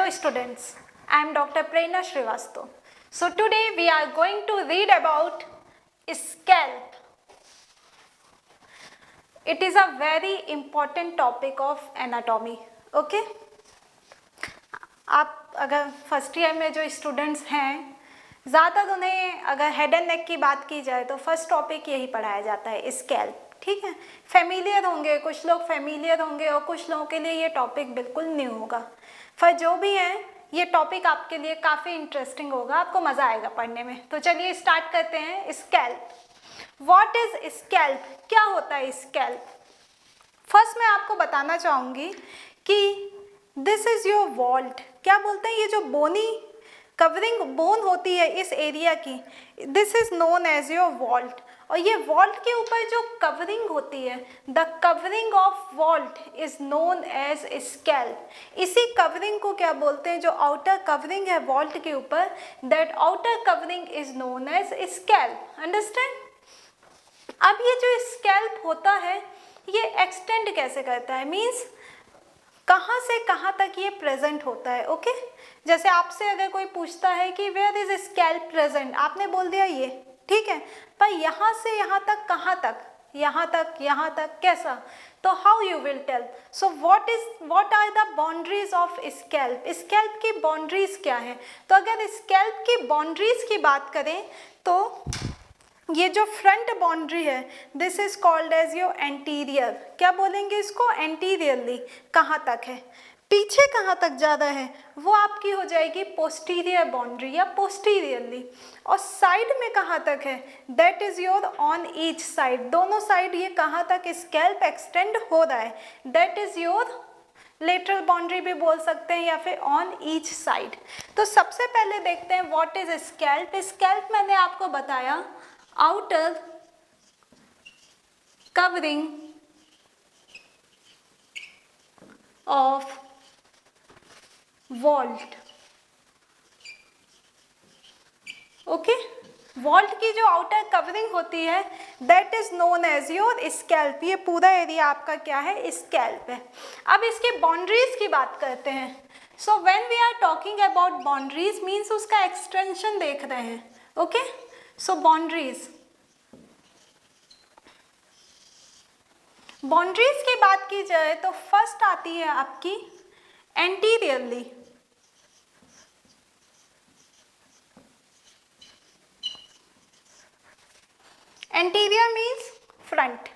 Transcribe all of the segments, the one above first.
Hello students, I am Dr. Prerna Srivastava. So today we are going to read about scalp. It is a very important topic of anatomy. Okay? आप अगर first year में जो students हैं, ज़्यादातर उन्हें अगर head and neck की बात की जाए तो फर्स्ट टॉपिक यही पढ़ाया जाता है, स्कैल्प. ठीक है, फेमिलियर होंगे, कुछ लोग फेमिलियर होंगे और कुछ लोगों के लिए ये टॉपिक बिल्कुल न्यू होगा. पर जो भी है ये टॉपिक आपके लिए काफ़ी इंटरेस्टिंग होगा, आपको मज़ा आएगा पढ़ने में. तो चलिए स्टार्ट करते हैं. स्कैल्प. What is scalp? क्या होता है स्कैल्प? फर्स्ट मैं आपको बताना चाहूँगी कि दिस इज योर वॉल्ट. क्या बोलते हैं, ये जो बोनी कवरिंग बोन होती है इस एरिया की, this is known as your vault. और ये वॉल्ट के ऊपर जो कवरिंग होती है, the covering of vault is known as scalp. इसी कवरिंग को क्या बोलते हैं, जो आउटर कवरिंग है वॉल्ट के ऊपर, that outer covering is known as scalp. Understand? अब ये जो स्कैल्प होता है ये एक्सटेंड कैसे करता है, मीन्स कहाँ से कहाँ तक ये प्रेजेंट होता है. ओके, जैसे आपसे अगर कोई पूछता है कि वेयर इज स्कैल्प प्रेजेंट, आपने बोल दिया ये, ठीक है, पर यहाँ से यहाँ तक कहाँ तक, यहाँ तक कैसा, तो how you will tell. So what are the boundaries of scalp. Scalp की बाउंड्रीज क्या है? तो अगर स्कैल्प की बाउंड्रीज की बात करें तो ये जो फ्रंट बाउंड्री है, this is called as your anterior. क्या बोलेंगे इसको? एंटीरियरली. कहाँ तक है, पीछे कहाँ तक ज़्यादा है, वो आपकी हो जाएगी पोस्टीरियर बाउंड्री या पोस्टीरियरली. और साइड में कहाँ तक है, that is your on each side. दोनों साइड ये कहाँ तक स्कैल्प एक्सटेंड हो रहा है, that is your lateral boundary भी बोल सकते हैं या फिर ऑन ईच साइड. तो सबसे पहले देखते हैं व्हाट इज स्कैल्प. स्कैल्प मैंने आपको बताया outer covering of vault. Okay, vault की जो आउटर कवरिंग होती है that is known as your scalp. ये पूरा एरिया आपका क्या है, स्कैल्प है. अब इसके बाउंड्रीज की बात करते हैं. So when we are talking about boundaries means उसका एक्सटेंशन देख रहे हैं. ओके, सो बाउंड्रीज की बात की जाए तो फर्स्ट आती है आपकी anteriorly. Anterior means front.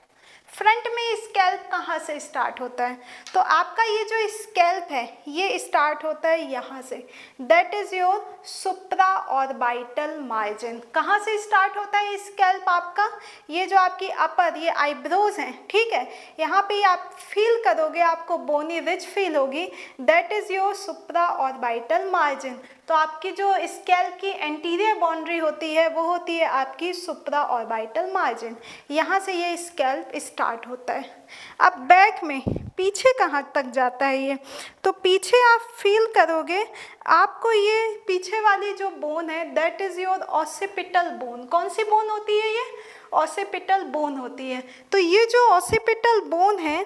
Front में स्कैल्प कहाँ से स्टार्ट होता है, तो आपका ये जो स्कैल्प है ये स्टार्ट होता है यहाँ से, that is your supra orbital margin. कहाँ से स्टार्ट होता है स्कैल्प आपका, ये जो आपकी अपर ये आईब्रोज हैं, ठीक है, यहाँ पे आप फील करोगे, आपको बोनी रिच फील होगी, that is your supra orbital margin. तो आपकी जो स्कैल्प की एंटीरियर बाउंड्री होती है वो होती है आपकी सुप्रा ऑर्बिटल मार्जिन. यहाँ से ये स्कैल्प स्टार्ट होता है. अब बैक में पीछे कहाँ तक जाता है ये, तो पीछे आप फील करोगे, आपको ये पीछे वाली जो बोन है that is your occipital bone. कौन सी बोन होती है ये, ऑसिपिटल बोन होती है. तो ये जो ऑसिपिटल बोन है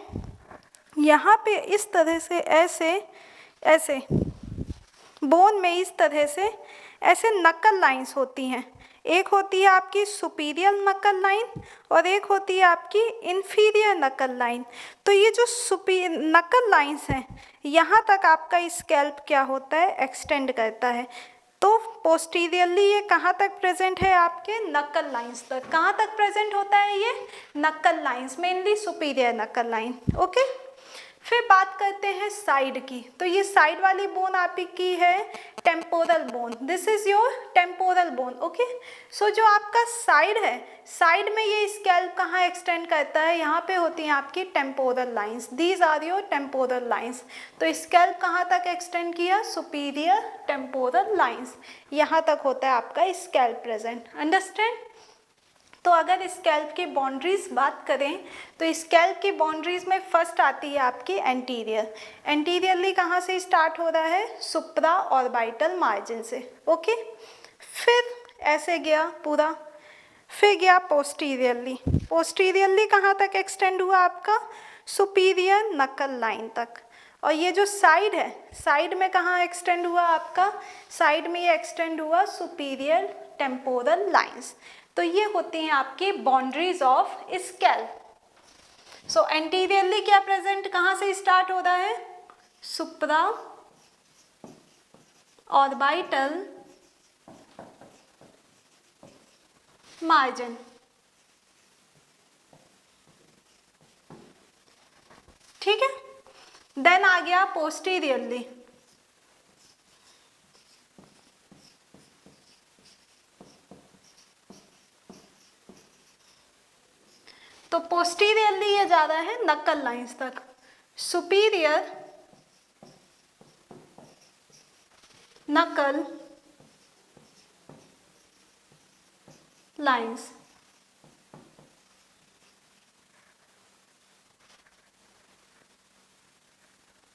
यहाँ पे इस तरह से ऐसे बोन में इस तरह से ऐसे नकल लाइंस होती हैं. एक होती है आपकी सुपीरियर नकल लाइन और एक होती है आपकी इंफीरियर नकल लाइन. तो ये जो नकल लाइंस हैं यहाँ तक आपका स्कैल्प क्या होता है, एक्सटेंड करता है. तो पोस्टीरियरली ये कहाँ तक प्रेजेंट है, आपके नकल लाइंस तक. कहाँ तक प्रेजेंट होता है ये, नकल लाइंस, मेनली सुपीरियर नकल लाइन. ओके, फिर बात करते हैं साइड की. तो ये साइड वाली बोन आपकी है temporal bone. This is your temporal bone. Okay, so जो आपका साइड है, साइड में ये स्कैल्प कहाँ एक्सटेंड करता है, यहाँ पे होती हैं आपकी temporal lines. These are your temporal lines. तो स्कैल्प कहाँ तक एक्सटेंड किया, सुपीरियर टेम्पोरल लाइंस, यहाँ तक होता है आपका स्कैल्प प्रेजेंट. अंडरस्टैंड? तो अगर स्कैल्प की बाउंड्रीज बात करें तो स्कैल्प की बाउंड्रीज में फर्स्ट आती है आपकी एंटीरियर. एंटीरियरली कहाँ से स्टार्ट हो रहा है, सुप्रा ऑर्बिटल मार्जिन से. ओके, फिर ऐसे गया पूरा, फिर गया पोस्टीरियरली. पोस्टीरियरली कहाँ तक एक्सटेंड हुआ आपका, सुपीरियर नकल लाइन तक. और ये जो साइड है, साइड में कहाँ एक्सटेंड हुआ आपका, साइड में ये एक्सटेंड हुआ सुपीरियर टेम्पोरल लाइंस। तो ये होती हैं आपकी boundaries of scalp. So anteriorly क्या प्रेजेंट कहाँ से स्टार्ट हो रहा है, सुप्रा ऑर्बिटल मार्जिन, ठीक है। देन आ गया पोस्टीरियरली, तो पोस्टीरियरली ये जा रहा है नक्कल लाइंस तक, सुपीरियर नक्कल lines,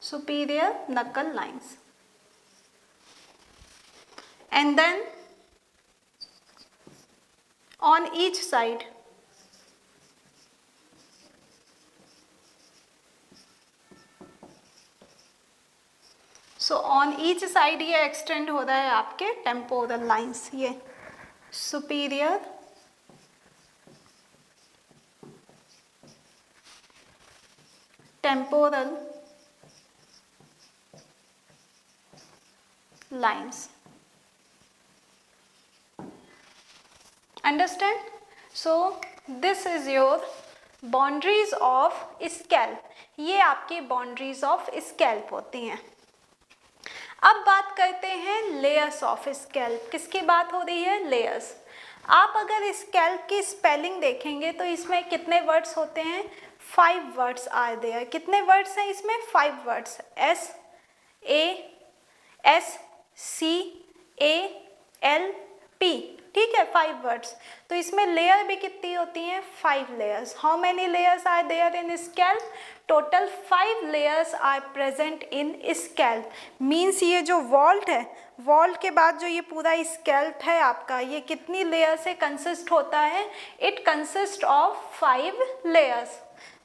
superior knuckle lines, and then on each side so on each side ये extend हो रहा है आपके temporal lines, ये superior temporal lines, understand? So this is your boundaries of scalp, ये आपकी boundaries of scalp होती हैं। अब बात करते हैं लेयर्स ऑफ स्कैल्प, किसकी बात हो रही है, लेयर्स। आप अगर स्कैल्प की स्पेलिंग देखेंगे तो इसमें कितने वर्ड्स होते हैं, 5 वर्ड्स आर देयर। कितने वर्ड्स हैं इसमें, 5 वर्ड्स, SASCALP, ठीक है, 5 वर्ड्स। तो इसमें लेयर भी कितनी होती हैं, 5 layers. How many layers are there in scalp, total 5 layers are present in scalp. Means ये जो वॉल्ट है, वॉल्ट के बाद जो ये पूरा स्कैल्प है आपका, ये कितनी लेयर से कंसिस्ट होता है, इट कंसिस्ट ऑफ 5 लेयर्स।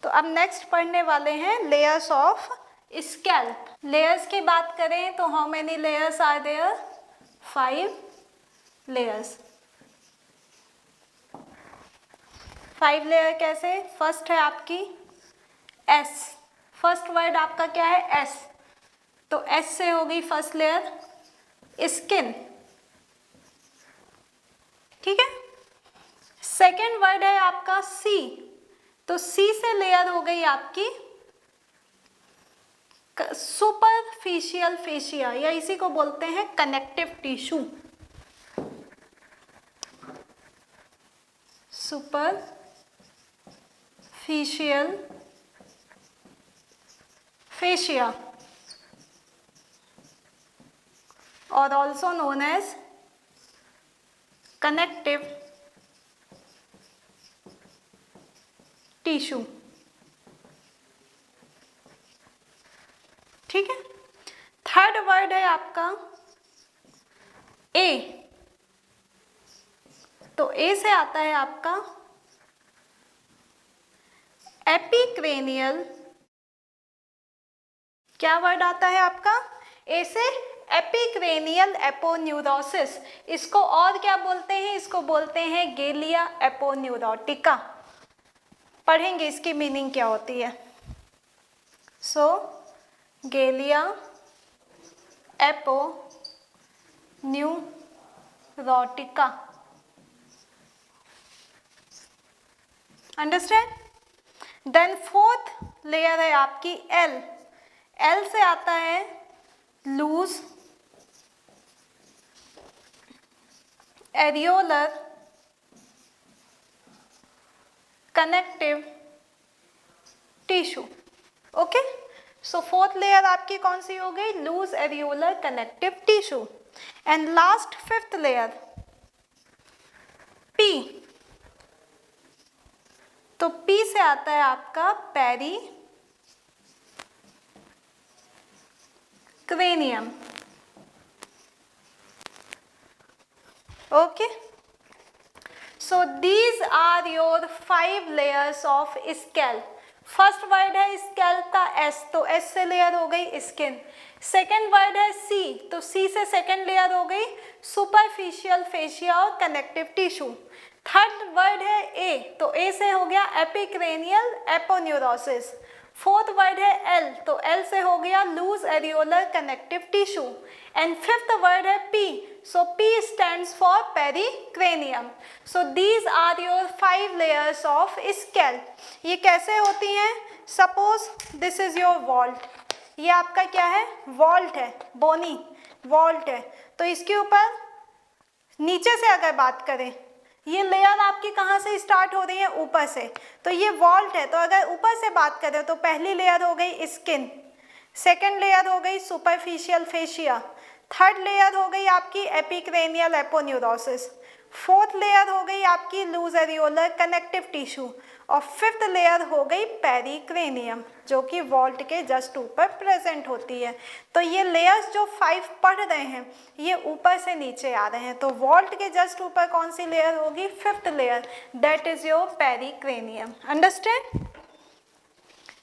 तो अब नेक्स्ट पढ़ने वाले हैं लेयर्स ऑफ स्कैल्प। लेयर्स की बात करें तो how many layers are there, 5 layers. 5 layer कैसे, फर्स्ट है आपकी एस, फर्स्ट वर्ड आपका क्या है, एस, तो एस से होगी फर्स्ट लेयर स्किन, ठीक है। सेकेंड वर्ड है आपका सी, तो सी से लेयर हो गई आपकी सुपरफिशियल फेशिया, या इसी को बोलते हैं कनेक्टिव टिश्यू, सुपरफिशियल फेशिया और also known as connective tissue, ठीक है। थर्ड वर्ड है आपका ए, तो ए से आता है आपका एपिक्रेनियल, क्या वर्ड आता है आपका, ए से एपिक्रेनियल एपोन्यूरोसिस, इसको और क्या बोलते हैं, इसको बोलते हैं गेलिया एपोन्यूरोटिका। पढ़ेंगे इसकी मीनिंग क्या होती है। So galea aponeurotica, understand. Then fourth layer है आपकी एल, एल से आता है loose areolar connective tissue, okay. So fourth layer आपकी कौन सी हो गई, loose areolar connective tissue. And last fifth layer P, तो पी से आता है आपका pericranium, okay. So these are your 5 layers of scalp, first word है स्कैल्प का एस, तो एस से लेयर हो गई स्किन। सेकेंड वर्ड है सी, तो सी से सेकेंड लेयर हो गई सुपरफिशियल फेशिया और कनेक्टिव टिश्यू। थर्ड वर्ड है ए, तो ए से हो गया एपिक्रेनियल एपोन्यूरोसिस। फोर्थ वर्ड है एल, तो एल से हो गया loose areolar connective tissue. And fifth word है P, so P stands for pericranium. So these are your 5 layers of scalp. ये कैसे होती हैं? Suppose this is your vault, ये आपका क्या है? वॉल्ट है, बोनी वॉल्ट है। तो इसके ऊपर नीचे से अगर बात करें, ये लेयर आपकी कहाँ से स्टार्ट हो रही है? ऊपर से। तो ये वॉल्ट है, तो अगर ऊपर से बात करें तो पहली लेयर हो गई स्किन, सेकेंड लेयर हो गई सुपरफिशियल फेशिया, थर्ड लेयर हो गई आपकी एपिक्रेनियल एपोन्यूरोसिस, फोर्थ लेयर हो गई आपकी लूज एरियोलर कनेक्टिव टिश्यू, और फिफ्थ लेयर हो गई पेरिक्रेनियम, जो कि वॉल्ट के जस्ट ऊपर प्रेजेंट होती है। तो ये लेयर्स जो 5 पढ़ रहे हैं ये ऊपर से नीचे आ रहे हैं। तो वॉल्ट के जस्ट ऊपर कौन सी लेयर होगी? Fifth layer, that is your pericranium. Understand?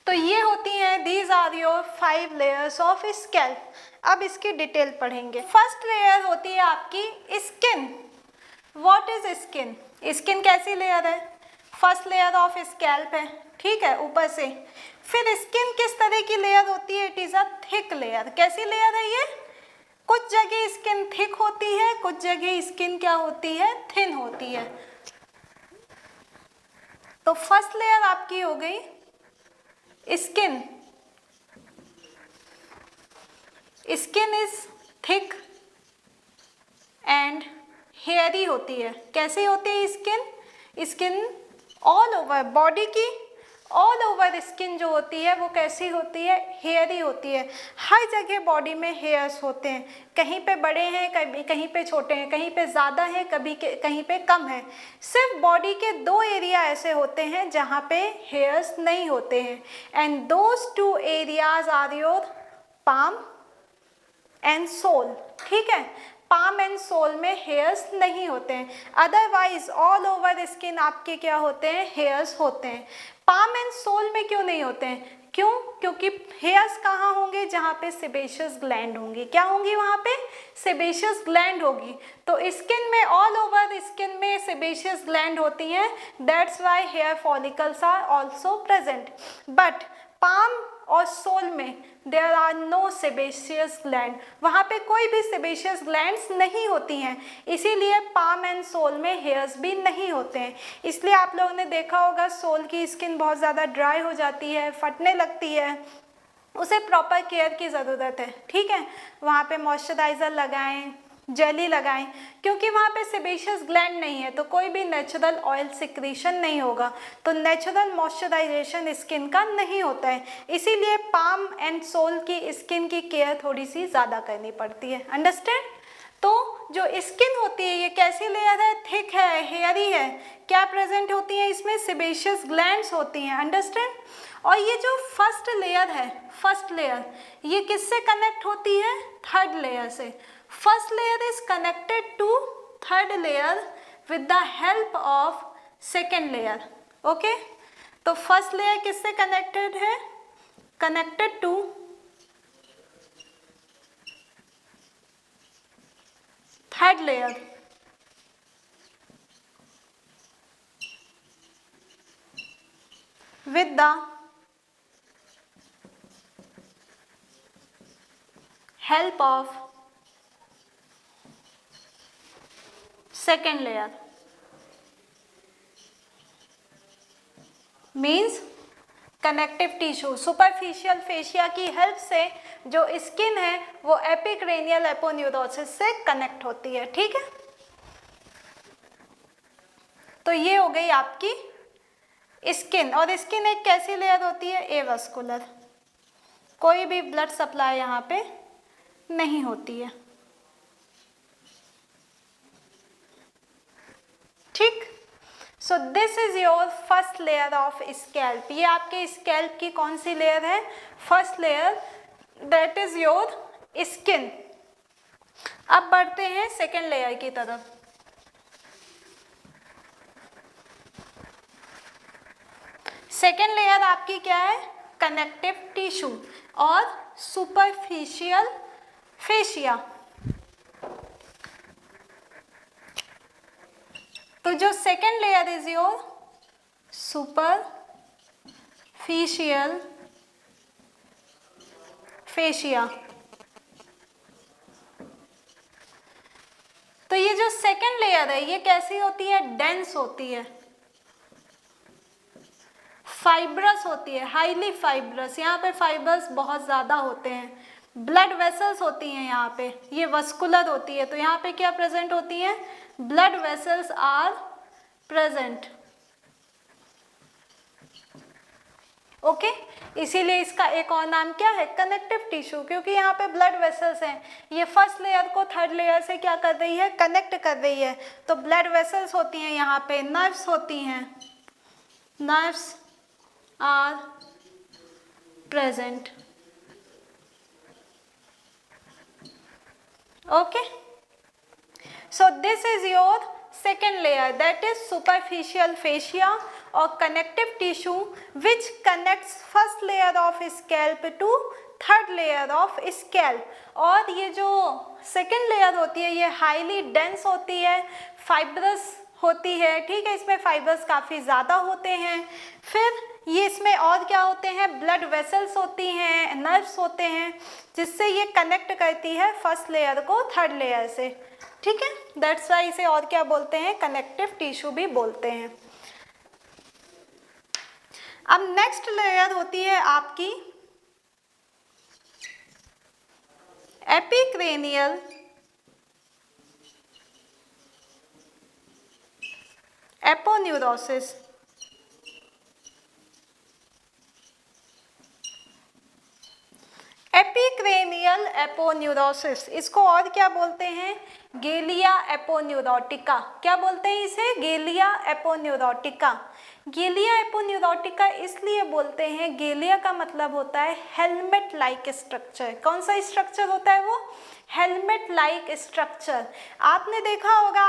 तो ये होती हैं, these are your 5 layers of scalp. अब इसकी डिटेल पढ़ेंगे। फर्स्ट लेयर होती है आपकी skin. What is skin? Skin कैसी लेयर है? फर्स्ट लेयर ऑफ स्कैल्प है, ठीक है, ऊपर से। फिर स्किन किस तरह की लेयर होती है? It is a thick layer. कैसी लेयर है ये? कुछ जगह स्किन थिक होती है, कुछ जगह स्किन क्या होती है? थिन होती है। तो फर्स्ट लेयर आपकी हो गई skin. Skin is thick and hairy होती है। कैसी होती है skin? Skin all over body की, ऑल ओवर स्किन जो होती है वो कैसी होती है? हेयरी होती है। हर जगह बॉडी में हेयर्स होते हैं, कहीं पे बड़े हैं, कहीं पे छोटे हैं, कहीं पे ज़्यादा है, कहीं पे कम है। सिर्फ बॉडी के 2 एरिया ऐसे होते हैं जहाँ पे हेयर्स नहीं होते हैं, and those 2 areas are your palm and sole. ठीक है, पाम एंड सोल में हेयर्स नहीं होते हैं, अदरवाइज ऑल ओवर स्किन आपके क्या होते हैं? हेयर्स होते हैं। पाम एंड सोल में क्यों नहीं होते हैं? क्यों? क्योंकि हेयर्स कहाँ होंगे? जहाँ पे सेबेशियस ग्लैंड होंगी। क्या होंगी वहाँ पे? सेबेशियस ग्लैंड होगी। तो स्किन में, ऑल ओवर स्किन में सेबेशियस ग्लैंड होती हैं, that's why hair follicles are also present. But palm और सोल में there are no sebaceous gland, वहाँ पे कोई भी सेबेशियस ग्लैंड्स नहीं होती हैं, इसीलिए पाम एंड सोल में हेयर्स भी नहीं होते हैं। इसलिए आप लोगों ने देखा होगा सोल की स्किन बहुत ज़्यादा ड्राई हो जाती है, फटने लगती है, उसे प्रॉपर केयर की ज़रूरत है। ठीक है, वहाँ पे मॉइस्चराइज़र लगाएं, जेली लगाएं, क्योंकि वहाँ पे सेबेशियस ग्लैंड नहीं है, तो कोई भी नेचुरल ऑयल सिक्रीशन नहीं होगा, तो नेचुरल मॉइस्चराइजेशन स्किन का नहीं होता है। इसीलिए पाम एंड सोल की स्किन की केयर थोड़ी सी ज़्यादा करनी पड़ती है। अंडरस्टैंड? तो जो स्किन होती है ये कैसी लेयर है? थिक है, हेयरी है। क्या प्रेजेंट होती है इसमें? सेबेशियस ग्लैंड्स होती हैं। अंडरस्टैंड? और ये जो फर्स्ट लेयर है, फर्स्ट लेयर, ये किससे कनेक्ट होती है? थर्ड लेयर से। First layer is connected to third layer with the help of second layer. Okay, तो फर्स्ट लेयर किससे कनेक्टेड है? Connected to third layer with the help of second layer, means connective tissue. Superficial fascia की help से जो skin है वो एपिक्रेनियल aponeurosis से connect होती है। ठीक है, तो ये हो गई आपकी स्किन। और स्किन एक कैसी लेयर होती है? एवस्कुलर, कोई भी ब्लड सप्लाई यहाँ पे नहीं होती है। ठीक, सो this is your first layer of scalp. ये आपके स्कैल्प की कौन सी लेयर है? First layer, that is your skin. अब बढ़ते हैं सेकेंड लेयर की तरफ। सेकेंड लेयर आपकी क्या है, कनेक्टिव टिश्यू और सुपरफिशियल फेशिया। तो जो second layer is your superficial fascia. तो ये जो सेकेंड लेयर है ये कैसी होती है, डेंस होती है, फाइब्रस होती है, हाईली फाइब्रस। यहाँ पे फाइबर्स बहुत ज़्यादा होते हैं। ब्लड वेसल्स होती हैं यहाँ पे, ये वस्कुलर होती है। तो यहाँ पे क्या प्रेजेंट होती हैं, blood vessels are present. Okay, इसीलिए इसका एक और नाम क्या है, कनेक्टिव टिश्यू, क्योंकि यहाँ पे ब्लड वेसल्स हैं। ये फर्स्ट लेयर को थर्ड लेयर से क्या कर रही है, कनेक्ट कर रही है। तो ब्लड वेसल्स होती हैं यहाँ पे, नर्व्स होती हैं, nerves are present. Okay, so this is your second layer, that is superficial fascia or connective tissue which connects first layer of scalp to third layer of scalp। और ये जो second layer होती है ये highly dense होती है, fibrous होती है, ठीक है, इसमें फाइबर्स काफ़ी ज़्यादा होते हैं। फिर ये इसमें और क्या होते हैं, ब्लड वेसल्स होती हैं, नर्व्स होते हैं, जिससे ये कनेक्ट करती है फर्स्ट लेयर को थर्ड लेयर से, ठीक है। दैट्स वाई इसे और क्या बोलते हैं, कनेक्टिव टिश्यू भी बोलते हैं। अब नेक्स्ट लेयर होती है आपकी एपिक्रेनियल एपोन्यूरोसिस। एपिक्रेनियल एपोन्यूरोसिस, इसको और क्या बोलते हैं, गेलिया एपोन्यूरोटिका। क्या बोलते हैं इसे, गेलिया एपोन्यूरोटिका। गेलिया एपोन्यूरोटिका इसलिए बोलते हैं, गेलिया का मतलब होता है हेलमेट लाइक स्ट्रक्चर। कौन सा स्ट्रक्चर होता है वो, हेलमेट लाइक स्ट्रक्चर। आपने देखा होगा,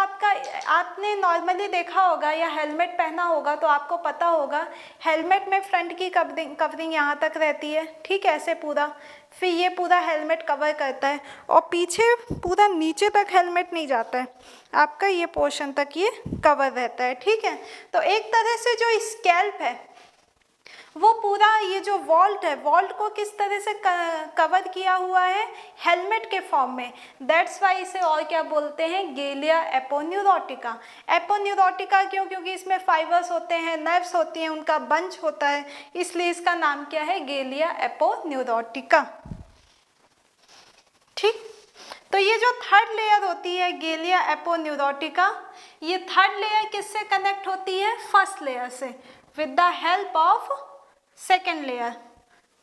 आपने नॉर्मली देखा होगा या हेलमेट पहना होगा तो आपको पता होगा हेलमेट में फ्रंट की कवरिंग यहाँ तक रहती है, ठीक है, ऐसे पूरा, फिर ये पूरा हेलमेट कवर करता है और पीछे पूरा नीचे तक हेलमेट नहीं जाता है, आपका ये पोर्शन तक ये कवर रहता है, ठीक है। तो एक तरह से जो स्कैल्प है वो पूरा ये जो वॉल्ट है, वॉल्ट को किस तरह से कवर किया हुआ है, हेलमेट के फॉर्म में। दैट्स वाई इसे और क्या बोलते हैं, गेलिया एपोन्यूरोटिका। एपोन्यूरोटिका क्यों, क्योंकि इसमें फाइबर्स होते हैं, नर्व्स होती हैं, उनका बंच होता है, इसलिए इसका नाम क्या है, गेलिया एपोन्यूरोटिका, ठीक। तो ये जो थर्ड लेयर होती है गेलिया एपोन्यूरोटिका, ये थर्ड लेयर किससे कनेक्ट होती है, फर्स्ट लेयर से, with the help of second layer.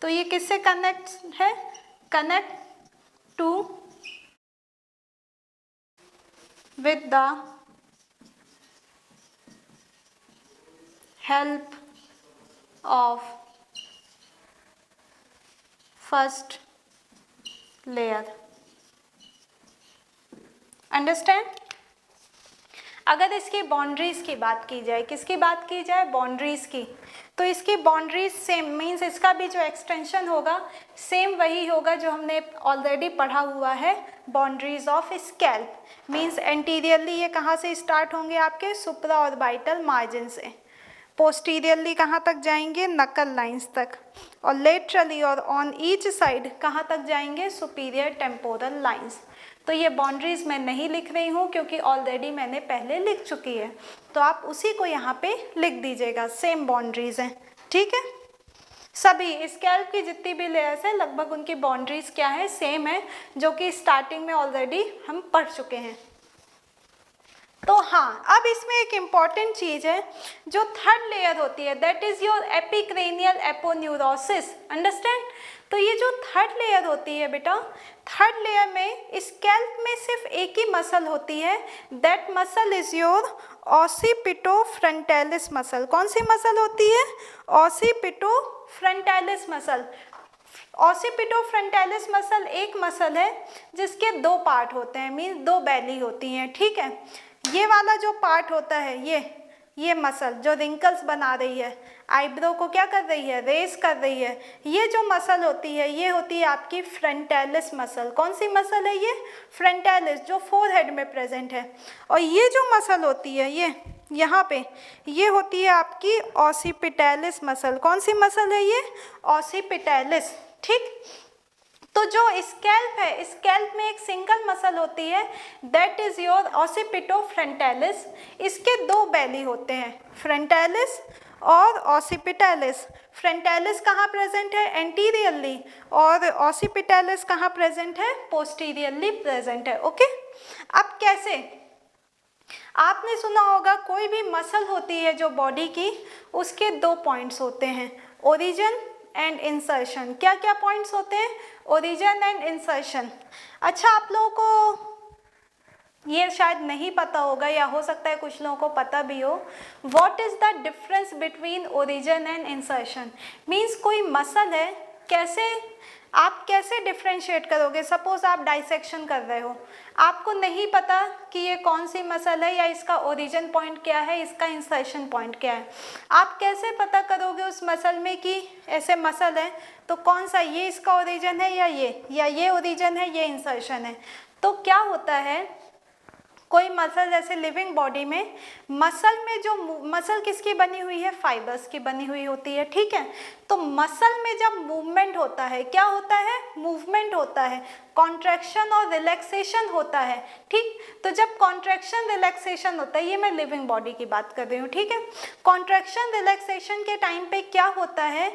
तो ये किससे कनेक्ट है, connect to with the help of first layer. Understand. अगर इसकी बाउंड्रीज की बात की जाए, किसकी बात की जाए, बाउंड्रीज की, तो इसकी बाउंड्रीज सेम, मीन्स इसका भी जो एक्सटेंशन होगा सेम वही होगा जो हमने ऑलरेडी पढ़ा हुआ है, boundaries of scalp. Means anteriorly ये कहाँ से स्टार्ट होंगे, आपके सुप्रा ऑर्बिटल मार्जिन से, पोस्टीरियरली कहाँ तक जाएंगे, नकल लाइंस तक, और लेटरली और ऑन ईच साइड कहाँ तक जाएंगे, सुपीरियर टेम्पोरल लाइंस। तो ये बाउंड्रीज मैं नहीं लिख रही हूँ क्योंकि ऑलरेडी मैंने पहले लिख चुकी है, तो आप उसी को यहाँ पे लिख दीजिएगा, सेम बाउंड्रीज हैं, ठीक है। सभी स्कैल्प की जितनी भी लेयर्स है लगभग उनकी बाउंड्रीज क्या है, सेम है, जो कि स्टार्टिंग में ऑलरेडी हम पढ़ चुके हैं। तो हाँ, अब इसमें एक इम्पॉर्टेंट चीज़ है, जो थर्ड लेयर होती है, that is your epicranial aponeurosis. Understand. तो ये जो थर्ड लेयर होती है बेटा, थर्ड लेयर में स्कैल्प में सिर्फ एक ही मसल होती है, that muscle is your occipitofrontalis muscle. कौन सी मसल होती है, ऑसिपिटोफ्रंटालिस मसल। ऑसिपिटोफ्रंटालिस मसल एक मसल है जिसके दो पार्ट होते हैं, मीन्स दो बैली होती हैं, ठीक है। ये वाला जो पार्ट होता है ये ये मसल जो रिंकल्स बना रही है, आईब्रो को क्या कर रही है, रेस कर रही है, ये जो मसल होती है ये होती है आपकी फ्रंटालिस मसल। कौन सी मसल है ये, फ्रंटालिस, जो फोरहेड में प्रेजेंट है। और ये जो मसल होती है ये यहाँ पे, ये होती है आपकी ऑसिपिटैलिस मसल। कौन सी मसल है ये, ऑसिपिटैलिस। ठीक, तो जो स्कैल्प है, स्कैल्प में एक सिंगल मसल होती है, दैट इज योर ऑसिपिटोफ्रंटालिस। इसके दो बैली होते हैं, फ्रंटालिस और ऑसिपिटैलिस। फ्रंटालिस कहाँ प्रेजेंट है, एंटीरियरली, और ऑसिपिटैलिस कहाँ प्रेजेंट है, पोस्टीरियरली प्रेजेंट है। ओके, अब कैसे, आपने सुना होगा कोई भी मसल होती है जो बॉडी की, उसके दो पॉइंट्स होते हैं, ओरिजिन एंड इंसर्शन। क्या क्या पॉइंट्स होते हैं, ओरिजिन एंड इंसर्शन। अच्छा, आप लोगों को ये शायद नहीं पता होगा, या हो सकता है कुछ लोगों को पता भी हो। What is the difference between origin and insertion? Means कोई मसल है, कैसे आप कैसे डिफ्रेंशिएट करोगे। सपोज आप डाइसेक्शन कर रहे हो, आपको नहीं पता कि ये कौन सी मसल है, या इसका ओरिजिन पॉइंट क्या है, इसका इंसर्शन पॉइंट क्या है। आप कैसे पता करोगे उस मसल में कि ऐसे मसल है तो कौन सा, ये इसका ओरिजिन है या ये ओरिजिन है, ये इंसर्शन है। तो क्या होता है, कोई मसल जैसे लिविंग बॉडी में, मसल में जो मसल किसकी बनी हुई है, फाइबर्स की बनी हुई होती है। ठीक है, तो मसल में जब मूवमेंट होता है, क्या होता है, मूवमेंट होता है, कॉन्ट्रैक्शन और रिलैक्सेशन होता है। ठीक, तो जब कॉन्ट्रैक्शन रिलैक्सेशन होता है, ये मैं लिविंग बॉडी की बात कर रही हूँ। ठीक है, कॉन्ट्रैक्शन रिलैक्सेशन के टाइम पे क्या होता है,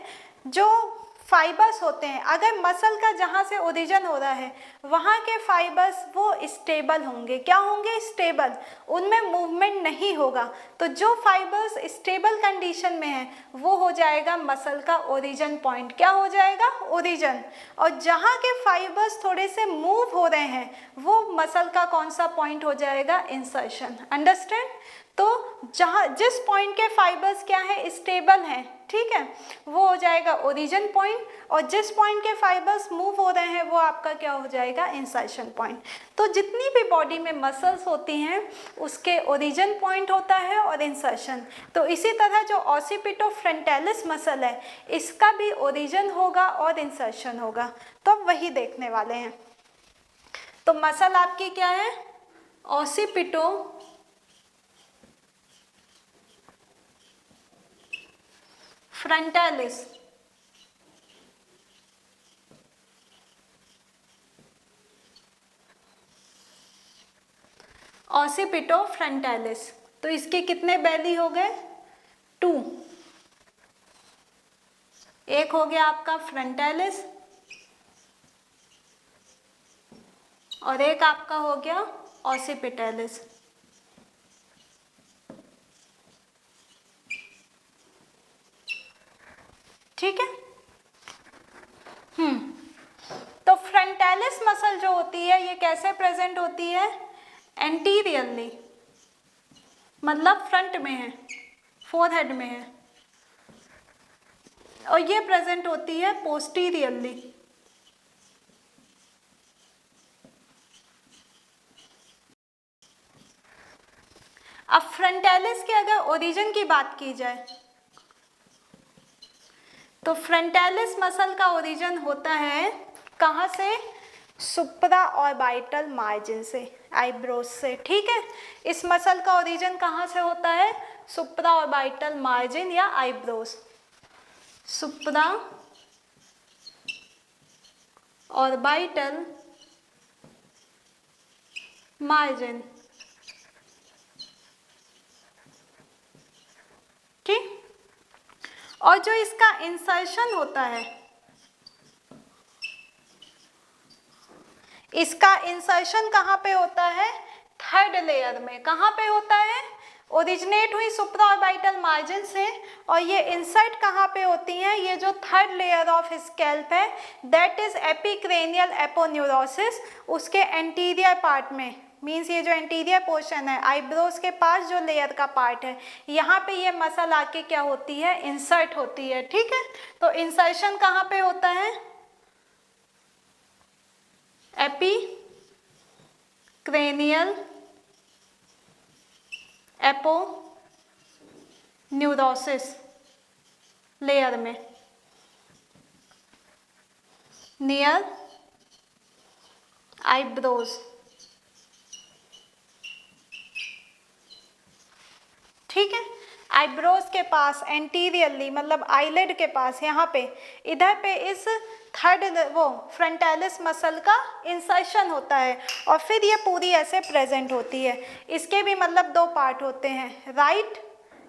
जो फाइबर्स होते हैं, अगर मसल का जहाँ से ओरिजिन हो रहा है वहाँ के फाइबर्स वो स्टेबल होंगे। क्या होंगे, स्टेबल, उनमें मूवमेंट नहीं होगा। तो जो फाइबर्स स्टेबल कंडीशन में है वो हो जाएगा मसल का ओरिजिन पॉइंट। क्या हो जाएगा, ओरिजिन। और जहाँ के फाइबर्स थोड़े से मूव हो रहे हैं वो मसल का कौन सा पॉइंट हो जाएगा, इंसर्शन। अंडरस्टैंड? तो जहाँ जिस पॉइंट के फाइबर्स क्या है, स्टेबल हैं, ठीक है, वो हो जाएगा ओरिजिन पॉइंट, और जिस पॉइंट के फाइबर्स मूव हो रहे हैं वो आपका क्या हो जाएगा, इंसर्शन पॉइंट। तो जितनी भी बॉडी में मसल्स होती हैं उसके ओरिजिन पॉइंट होता है और इंसर्शन। तो इसी तरह जो ऑसिपिटोफ्रंटालिस मसल है इसका भी ओरिजिन होगा और इंसर्शन होगा। तो अब वही देखने वाले हैं। तो मसल आपकी क्या है, ऑसिपिटो फ्रंटालिस, ऑसिपिटो फ्रंटालिस। तो इसके कितने बैली हो गए, 2। एक हो गया आपका फ्रंटालिस और एक आपका हो गया ऑसिपिटैलिस। ठीक है, तो फ्रंटालिस मसल जो होती है ये कैसे प्रेजेंट होती है, एंटीरियरली, मतलब फ्रंट में है, फोरहेड में है, और ये प्रेजेंट होती है पोस्टीरियरली। अब फ्रंटालिस के अगर ओरिजिन की बात की जाए तो फ्रंटालिस मसल का ओरिजिन होता है कहाँ से, सुप्रा ऑर्बिटल मार्जिन से, आईब्रोज से। ठीक है, इस मसल का ओरिजिन कहाँ से होता है, सुप्रा ऑर्बिटल मार्जिन या आईब्रोज, सुप्रा ऑर्बिटल मार्जिन। ठीक, और जो इसका इंसर्शन होता है, इसका इंसर्शन कहाँ पे होता है, थर्ड लेयर में। कहाँ पे होता है, ओरिजिनेट हुई सुप्रा ऑर्बिटल मार्जिन से, और ये इंसर्ट कहाँ पे होती हैं, ये जो थर्ड लेयर ऑफ स्कैल्प है दैट इज एपिक्रेनियल एपोन्यूरोसिस, उसके एंटीरियर पार्ट में। मीन्स ये जो एंटीरियर पोर्शन है, आईब्रोज के पास जो लेयर का पार्ट है, यहाँ पे ये मसल आके क्या होती है, इंसर्ट होती है। ठीक है, तो इंसर्शन कहाँ पे होता है, एपिक्रेनियल एपोन्यूरोसिस न्यूरोसिस लेयर में, नियर आईब्रोज, ठीक है। आईब्रोज के पास एंटीरियरली मतलब आईलिड के पास यहाँ पे इधर पे इस थर्ड वो फ्रंटालिस मसल का इंसर्शन होता है और फिर ये पूरी ऐसे प्रेजेंट होती है। इसके भी मतलब दो पार्ट होते हैं, राइट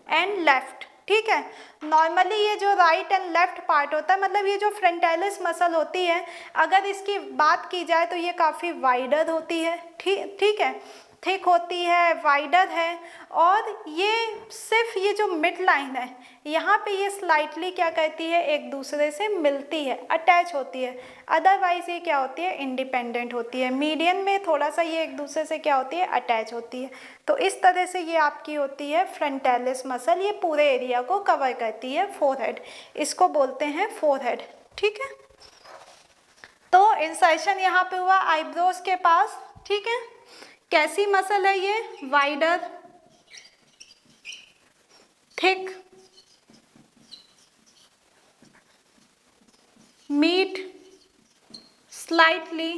एंड लेफ्ट, ठीक है। नॉर्मली ये जो राइट एंड लेफ्ट पार्ट होता है मतलब ये जो फ्रंटालिस मसल होती है अगर इसकी बात की जाए तो ये काफ़ी वाइडर होती है, ठीक है, थिक होती है, वाइडर है। और ये सिर्फ ये जो मिड लाइन है यहाँ पे ये स्लाइटली क्या कहती है, एक दूसरे से मिलती है, अटैच होती है। अदरवाइज ये क्या होती है, इंडिपेंडेंट होती है। मीडियन में थोड़ा सा ये एक दूसरे से क्या होती है, अटैच होती है। तो इस तरह से ये आपकी होती है फ्रंटालिस मसल, ये पूरे एरिया को कवर करती है। फोरहेड, इसको बोलते हैं फोरहेड, ठीक है। तो इंसर्शन यहाँ पे हुआ आईब्रोज के पास, ठीक है। कैसी मसल है ये, wider, thick, meet, slightly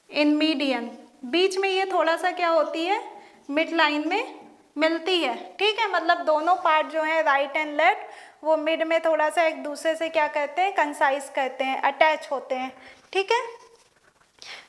in median, बीच में ये थोड़ा सा क्या होती है, मिड लाइन में मिलती है, ठीक है। मतलब दोनों पार्ट जो है राइट एंड लेफ्ट वो मिड में थोड़ा सा एक दूसरे से क्या कहते हैं, कंसाइज करते हैं, अटैच होते हैं, ठीक है।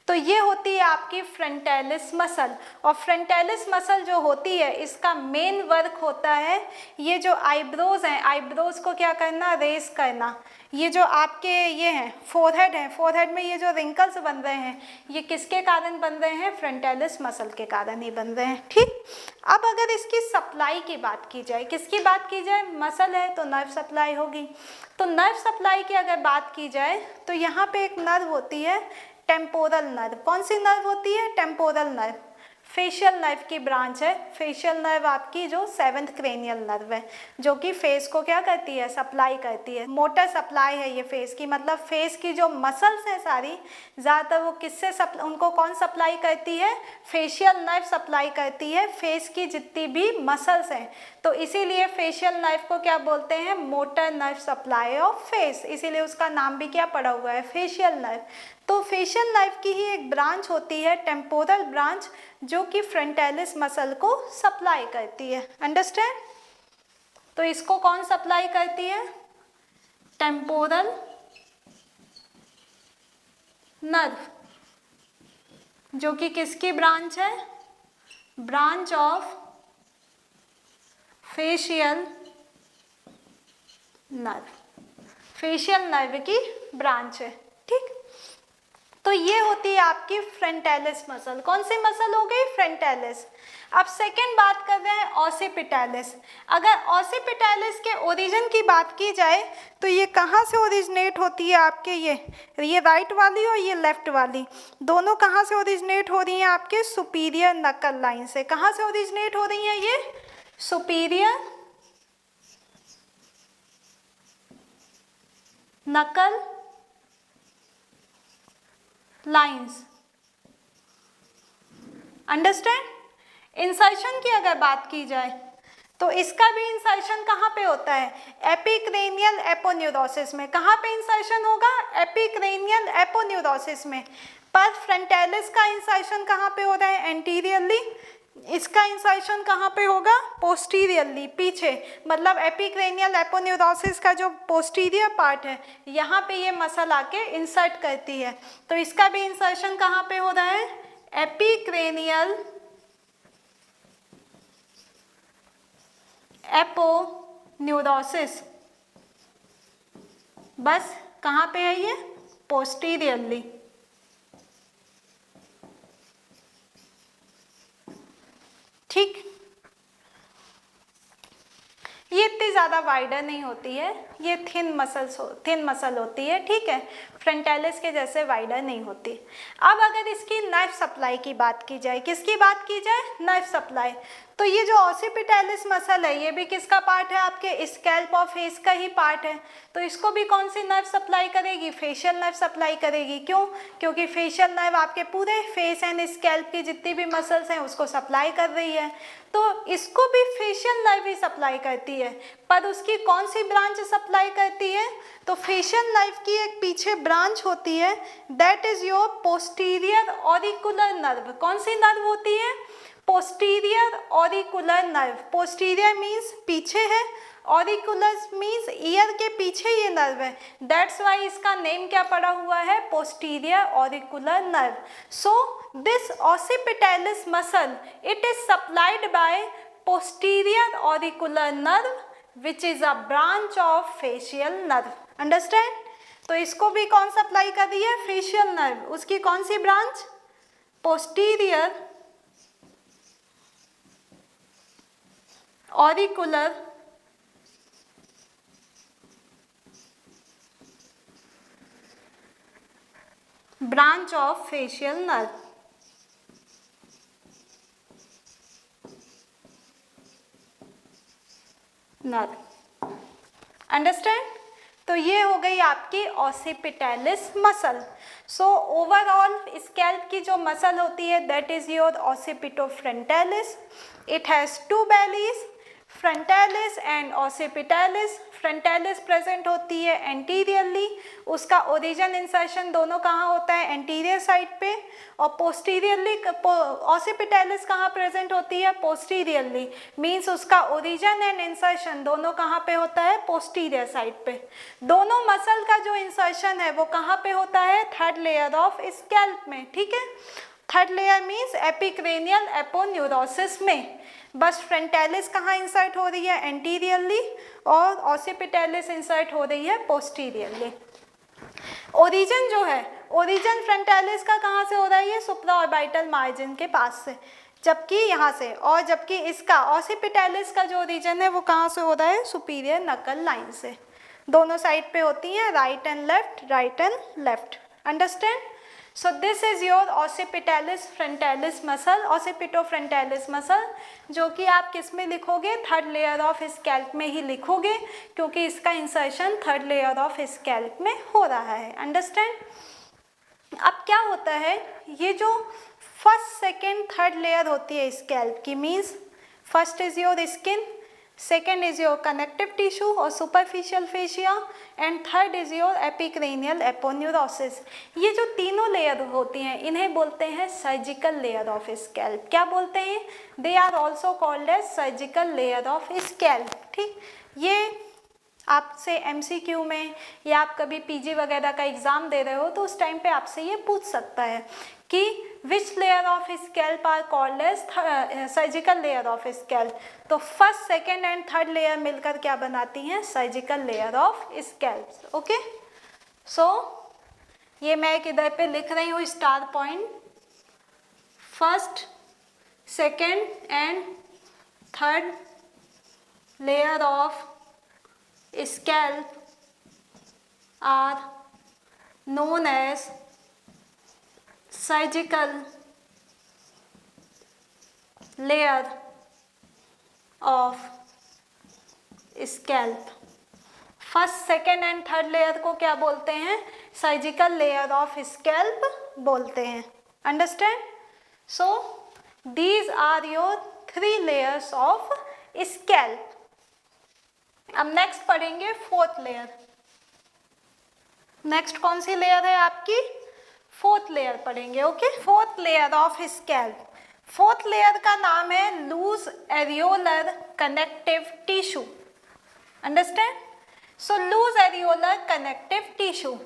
तो ये होती है आपकी फ्रंटालिस मसल। और फ्रंटालिस मसल जो होती है इसका मेन वर्क होता है ये जो आईब्रोज हैं, आईब्रोज को क्या करना, रेस करना। ये जो आपके ये हैं फोरहेड है, फोरहेड में ये जो रिंकल्स बन रहे हैं ये किसके कारण बन रहे हैं, फ्रंटालिस मसल के कारण ही बन रहे हैं, ठीक। अब अगर इसकी सप्लाई की बात की जाए, किसकी बात की जाए, मसल है तो नर्व सप्लाई होगी। तो नर्व सप्लाई की अगर बात की जाए तो यहाँ पे एक नर्व होती है टेम्पोरल नर्व। कौन सी नर्व होती है, टेम्पोरल नर्व। फेशियल नर्व की ब्रांच है। फेशियल नर्व आपकी जो 7th क्रेनियल नर्व है जो कि फेस को क्या करती है, सप्लाई करती है। मोटर सप्लाई है ये फेस की, मतलब फेस की जो मसल्स हैं सारी ज़्यादातर वो किससे उनको कौन सप्लाई करती है, फेशियल नर्व सप्लाई करती है फेस की जितनी भी मसल्स हैं। तो इसीलिए फेशियल नर्व को क्या बोलते हैं, motor nerve supply of face, इसीलिए उसका नाम भी क्या पड़ा हुआ है, फेशियल नर्व। तो फेशियल नर्व की ही एक ब्रांच होती है टेम्पोरल ब्रांच जो कि फ्रंटालिस मसल को सप्लाई करती है, अंडरस्टैंड। तो इसको कौन सप्लाई करती है, टेम्पोरल नर्व, जो कि किसकी ब्रांच है, branch of facial nerve, facial nerve की ब्रांच है, ठीक। तो ये होती है आपकी फ्रंटालिस मसल। कौन सी मसल हो गई, फ्रंटालिस। अब सेकंड बात कर रहे हैं ऑसिपिटैलिस। अगर ऑसिपिटैलिस के ओरिजिन की बात की जाए तो ये कहाँ से ओरिजिनेट होती है, आपके ये राइट वाली और ये लेफ्ट वाली दोनों कहाँ से ओरिजिनेट हो रही हैं, आपके सुपीरियर नकल लाइन से। कहाँ से ओरिजिनेट हो रही हैं ये, सुपीरियर नकल लाइंस, अंडरस्टैंड। इंसर्शन की अगर बात की जाए तो इसका भी इंसर्शन कहाँ पे होता है, एपिक्रेनियल एपोन्यूरोसिस में। कहाँ पे इंसर्शन होगा, एपिक्रेनियल एपोन्यूरोसिस में। पर फ्रंटालिस का इंसर्शन कहाँ पे हो रहा है, एंटीरियरली। इसका इंसर्शन कहाँ पे होगा, पोस्टीरियरली, पीछे। मतलब एपिक्रेनियल एपोन्यूरोसिस का जो पोस्टीरियर पार्ट है यहाँ पे ये मसल आके इंसर्ट करती है। तो इसका भी इंसर्शन कहाँ पे हो रहा है, एपिक्रेनियल एपोन्यूरोसिस। बस कहाँ पे है ये, पोस्टीरियरली, ठीक। ये इतनी ज़्यादा वाइडर नहीं होती है, ये थिन मसल होती है, ठीक है। फ्रंटालिस के जैसे वाइडर नहीं होती। अब अगर इसकी नर्व सप्लाई की बात की जाए, किसकी बात की जाए, नर्व सप्लाई, तो ये जो ऑसिपिटैलिस मसल है ये भी किसका पार्ट है, आपके स्कैल्प और फेस का ही पार्ट है। तो इसको भी कौन सी नर्व सप्लाई करेगी, फेशियल नर्व सप्लाई करेगी। क्यों, क्योंकि फेशियल नर्व आपके पूरे फेस एंड स्कैल्प की जितनी भी मसल्स हैं उसको सप्लाई कर रही है। तो इसको भी फेशियल नर्व ही सप्लाई करती है, पर उसकी कौन सी ब्रांच सप्लाई करती है, तो फेशियल नर्व की एक पीछे ब्रांच होती है, that is your posterior auricular nerve. कौन सी नर्व होती है, posterior auricular nerve. Posterior means पीछे है, ऑरिकुलर मीन्स ईयर के पीछे ये नर्व है, दैट्स वाई इसका नेम क्या पड़ा हुआ है, posterior auricular nerve. So this occipitalis muscle it is supplied by posterior auricular nerve which is a branch of facial nerve. Understand. तो इसको भी कौन सप्लाई कर रही है, फेशियल नर्व। उसकी कौन सी branch, posterior auricular branch of facial nerve. Understand. तो ये हो गई आपकी occipitalis muscle. So overall scalp की जो मसल होती है that is your occipitofrontalis. It has two bellies, frontalis and occipitalis. Frontalis present होती है एंटीरियरली, उसका ओरिजिन इंसर्शन दोनों कहाँ होता है, एंटीरियर साइड पे, और पोस्टीरियरली ऑसिपिटैलिस कहाँ प्रेजेंट होती है, पोस्टीरियरली, मींस उसका ओरिजिन एंड इंसर्शन दोनों कहाँ पे होता है, पोस्टीरियर साइड पे। दोनों मसल का जो इंसर्शन है वो कहाँ पे होता है, थर्ड लेयर ऑफ स्कैल्प में। ठीक है, थर्ड लेयर मीन्स एपिक्रेनियल एपोन्यूरोसिस में। बस फ्रंटालिस कहाँ इंसर्ट हो रही है, एंटीरियरली, और ऑसिपिटैलिस इंसर्ट हो रही है पोस्टीरियरली। ओरिजिन जो है, ओरिजिन फ्रंटालिस का कहाँ से हो रहा है, ये सुप्राऑर्बिटल मार्जिन के पास से, जबकि यहाँ से, और जबकि इसका ऑसिपिटैलिस का जो ओरिजिन है वो कहाँ से हो रहा है, सुपीरियर नकल लाइन से। दोनों साइड पे होती हैं, right and left, right and left. Understand. So this is your occipitalis frontalis muscle, occipitofrontalis muscle, जो कि आप किस में लिखोगे, थर्ड लेयर ऑफ स्कैल्प में ही लिखोगे, क्योंकि इसका insertion third layer of scalp में हो रहा है। अंडरस्टैंड। अब क्या होता है, ये जो फर्स्ट सेकेंड थर्ड लेयर होती है स्कैल्प की, means first is your skin, second is your connective tissue और superficial fascia, and third is your epicranial aponeurosis. ये जो तीनों लेयर होती हैं इन्हें बोलते हैं सर्जिकल लेयर ऑफ स्कैल्प। क्या बोलते हैं, they are also called as surgical layer of scalp. ठीक, ये आपसे एमसीक्यू में या आप कभी पीजी वगैरह का एग्ज़ाम दे रहे हो तो उस टाइम पे आपसे ये पूछ सकता है कि which layer of scalp are called as surgical layer of scalp. तो first second and third layer मिलकर क्या बनाती हैं, surgical layer of scalp. Okay, so ये मैं एक इधर पे लिख रही हूँ star point, first second and third layer of scalp are known as surgical layer of scalp। First second and third layer को क्या बोलते हैं, सर्जिकल लेयर ऑफ स्कैल्प बोलते हैं। Understand. So these are your three layers of scalp. अब next पढ़ेंगे fourth layer. Next कौन सी लेयर है आपकी, फोर्थ लेयर पढ़ेंगे। Okay, fourth layer of scalp. Fourth layer का नाम है loose areolar connective tissue. Understand. So loose areolar connective tissue,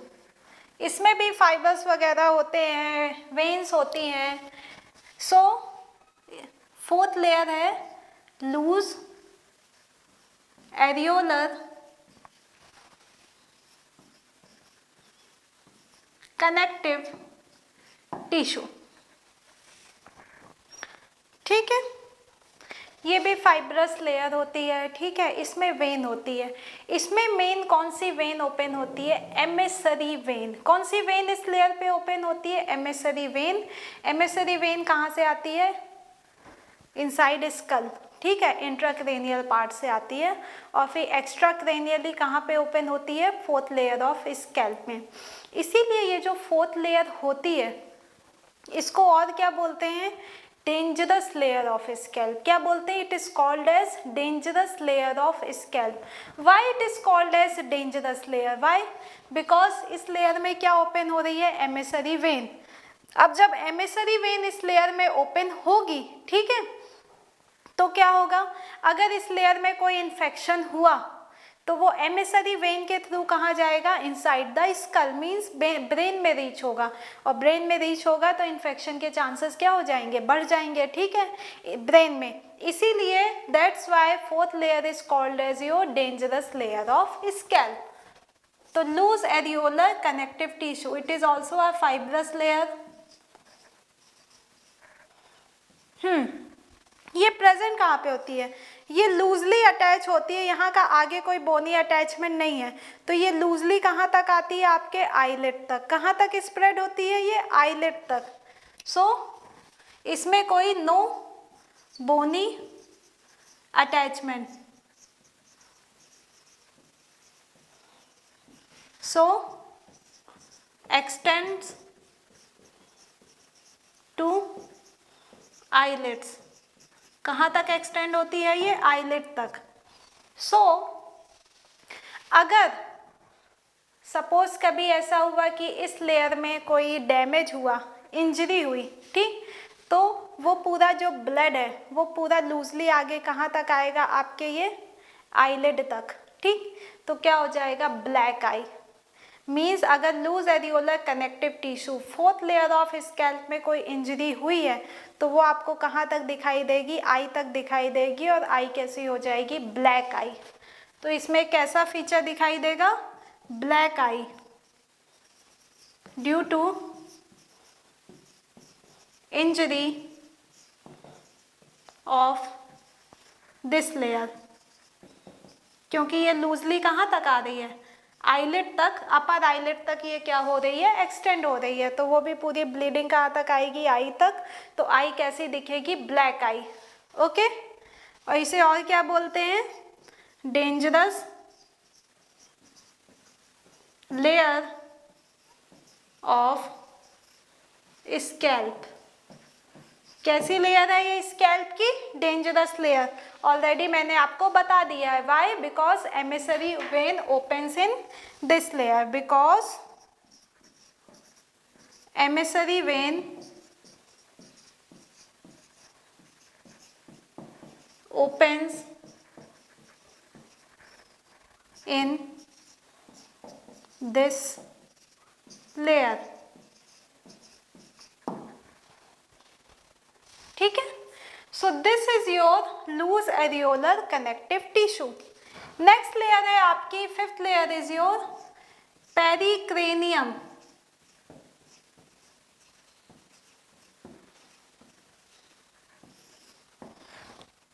इसमें भी फाइबर्स वगैरह होते हैं, वेन्स होती हैं। सो फोर्थ लेयर है लूज एरियोलर कनेक्टिव टिश्यू। ठीक है, ये भी फाइब्रस लेयर होती है। ठीक है, इसमें वेन होती है। इसमें मेन कौन सी वेन ओपन होती है, एमेसरी वेन। कौन सी वेन इस लेयर पे ओपन होती है, एमेसरी वेन। एमेसरी वेन कहाँ से आती है, इनसाइड स्कल, ठीक है, इंट्राक्रेनियल पार्ट से आती है और फिर एक्स्ट्रा क्रेनियली कहाँ पे ओपन होती है, फोर्थ लेयर ऑफ स्कैल्प में। इसीलिए ये जो फोर्थ लेयर होती है इसको और क्या बोलते हैं, डेंजरस लेयर ऑफ स्कैल्प। क्या बोलते हैं, it is called as dangerous layer of scalp. Why it is called as dangerous layer, why, because इस लेयर में क्या ओपन हो रही है, एमिसरी वेन। अब जब एमिसरी वेन इस लेयर में ओपन होगी, ठीक है, तो क्या होगा, अगर इस लेयर में कोई इन्फेक्शन हुआ तो वो एमिसरी वेन के थ्रू कहाँ जाएगा, inside the skull, means brain में रीच होगा, और ब्रेन में रीच होगा तो इन्फेक्शन के चांसेस क्या हो जाएंगे, बढ़ जाएंगे, ठीक है, ब्रेन में। इसीलिए that's why fourth layer is called as your dangerous layer of scalp. तो loose areolar connective tissue, it is also a fibrous layer. ये प्रेजेंट कहाँ पे होती है, ये लूजली अटैच होती है, यहाँ का आगे कोई बोनी अटैचमेंट नहीं है, तो ये लूजली कहाँ तक आती है, आपके आईलेट तक। कहाँ तक स्प्रेड होती है, ये आईलेट तक। सो इसमें कोई no bony attachment, so extends to eyelids. कहाँ तक एक्सटेंड होती है ये, आईलेट तक। सो अगर सपोज कभी ऐसा हुआ कि इस लेयर में कोई डैमेज हुआ, इंजरी हुई, ठीक, तो वो पूरा जो ब्लड है वो पूरा लूजली आगे कहाँ तक आएगा, आपके ये आईलिड तक, ठीक, तो क्या हो जाएगा, ब्लैक आई। मीन्स अगर loose areolar connective tissue fourth layer of scalp में कोई इंजरी हुई है तो वो आपको कहाँ तक दिखाई देगी, आई तक दिखाई देगी, और आई कैसी हो जाएगी, ब्लैक आई। तो इसमें कैसा फीचर दिखाई देगा, black eye, due to injury of this layer, क्योंकि ये लूजली कहाँ तक आ रही है, आईलिड तक, अपर आईलिड तक ये क्या हो रही है, एक्सटेंड हो रही है, तो वो भी पूरी ब्लीडिंग कहाँ तक आएगी, आई तक, तो आई कैसी दिखेगी, ब्लैक आई। ओके, और इसे और क्या बोलते हैं, डेंजरस लेयर ऑफ स्कैल्प। कैसी लेयर है ये स्कैल्प की, डेंजरस लेयर। ऑलरेडी मैंने आपको बता दिया है, why, because emissary vein opens in this layer, because emissary vein opens in this layer, ठीक है। So this is your loose areolar connective tissue. Next layer है आपकी, fifth layer is your pericranium.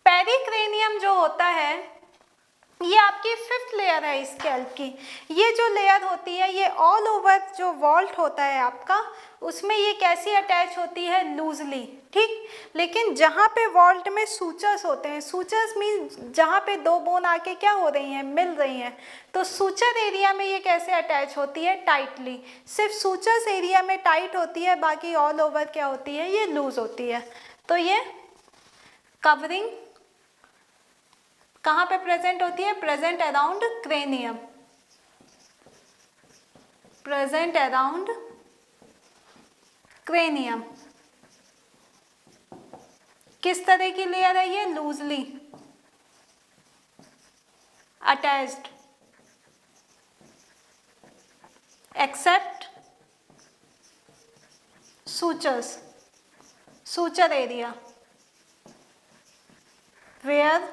Pericranium जो होता है ये आपकी fifth layer है स्कैल्प की। ये जो लेयर होती है ये ऑल ओवर जो वॉल्ट होता है आपका, उसमें ये कैसी अटैच होती है, लूजली, ठीक। लेकिन जहाँ पे वॉल्ट में सूचर्स होते हैं, सूचर्स मीन जहाँ पे दो बोन आके क्या हो रही हैं, मिल रही हैं, तो सूचर एरिया में ये कैसे अटैच होती है, टाइटली। सिर्फ सूचर्स एरिया में टाइट होती है, बाकी ऑल ओवर क्या होती है, ये लूज होती है। तो ये कवरिंग कहाँ पे प्रेजेंट होती है, present around cranium, present around cranium. किस तरह की लेयर है ये, loosely attached, except sutures, suture area where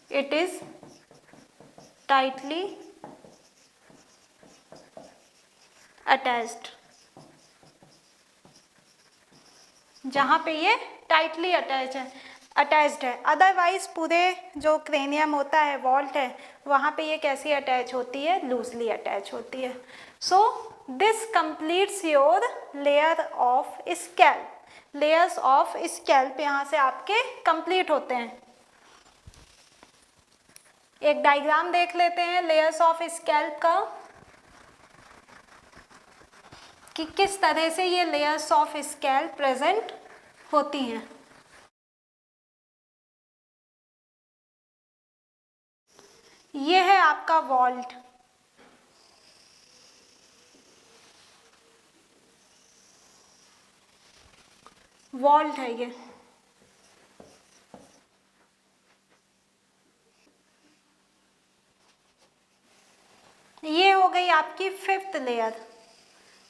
it is tightly attached, जहाँ पे ये टाइटली अटैच्ड है। अदरवाइज पूरे जो क्रेनियम होता है, वॉल्ट है, वहाँ पे ये कैसी अटैच होती है, लूजली अटैच होती है। So this completes your layer of scalp. Layers of scalp यहाँ से आपके कंप्लीट होते हैं। एक डायग्राम देख लेते हैं लेयर्स ऑफ स्कैल्प का कि किस तरह से ये लेयर्स ऑफ स्कैल्प प्रेजेंट होती हैं। ये है आपका वॉल्ट, वॉल्ट है ये हो गई आपकी fifth layer,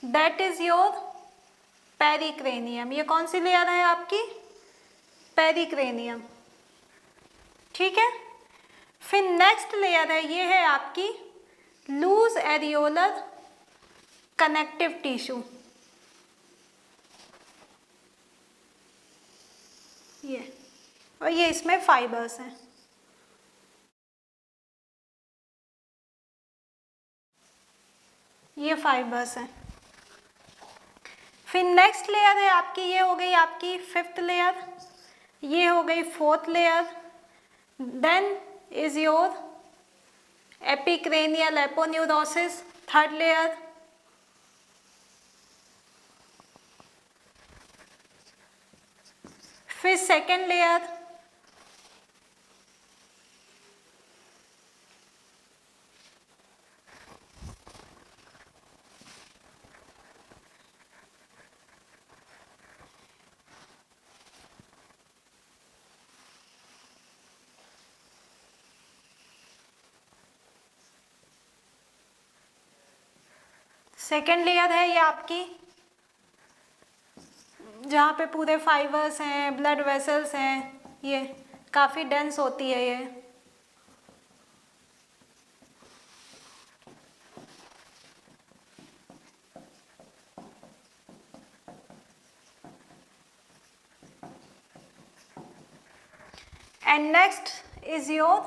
that is your pericranium. ये कौन सी लेयर है आपकी? पेरिक्रेनियम, ठीक है। फिर नेक्स्ट लेयर है, ये है आपकी लूज एरियोलर कनेक्टिव टिश्यू। ये और ये इसमें फाइबर्स हैं। ये फाइबर्स हैं। फिर नेक्स्ट लेयर है आपकी, ये हो गई आपकी फिफ्थ लेयर, ये हो गई fourth layer. Then is your epicranial aponeurosis, third layer. फिर सेकेंड लेयर, सेकेंड लेयर है ये आपकी जहाँ पे पूरे फाइबर्स हैं, ब्लड वेसल्स हैं, ये काफ़ी डेंस होती है ये। And next is your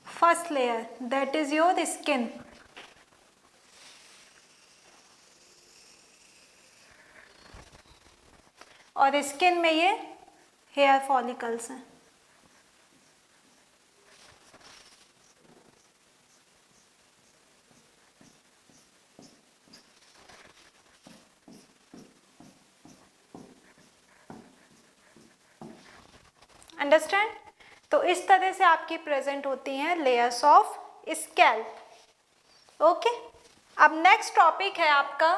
first layer, that is your skin. और स्किन में ये हेयर फॉलिकल्स हैं। अंडरस्टैंड? तो इस तरह से आपकी प्रेजेंट होती हैं लेयर्स ऑफ स्कैल्प। ओके, अब नेक्स्ट टॉपिक है आपका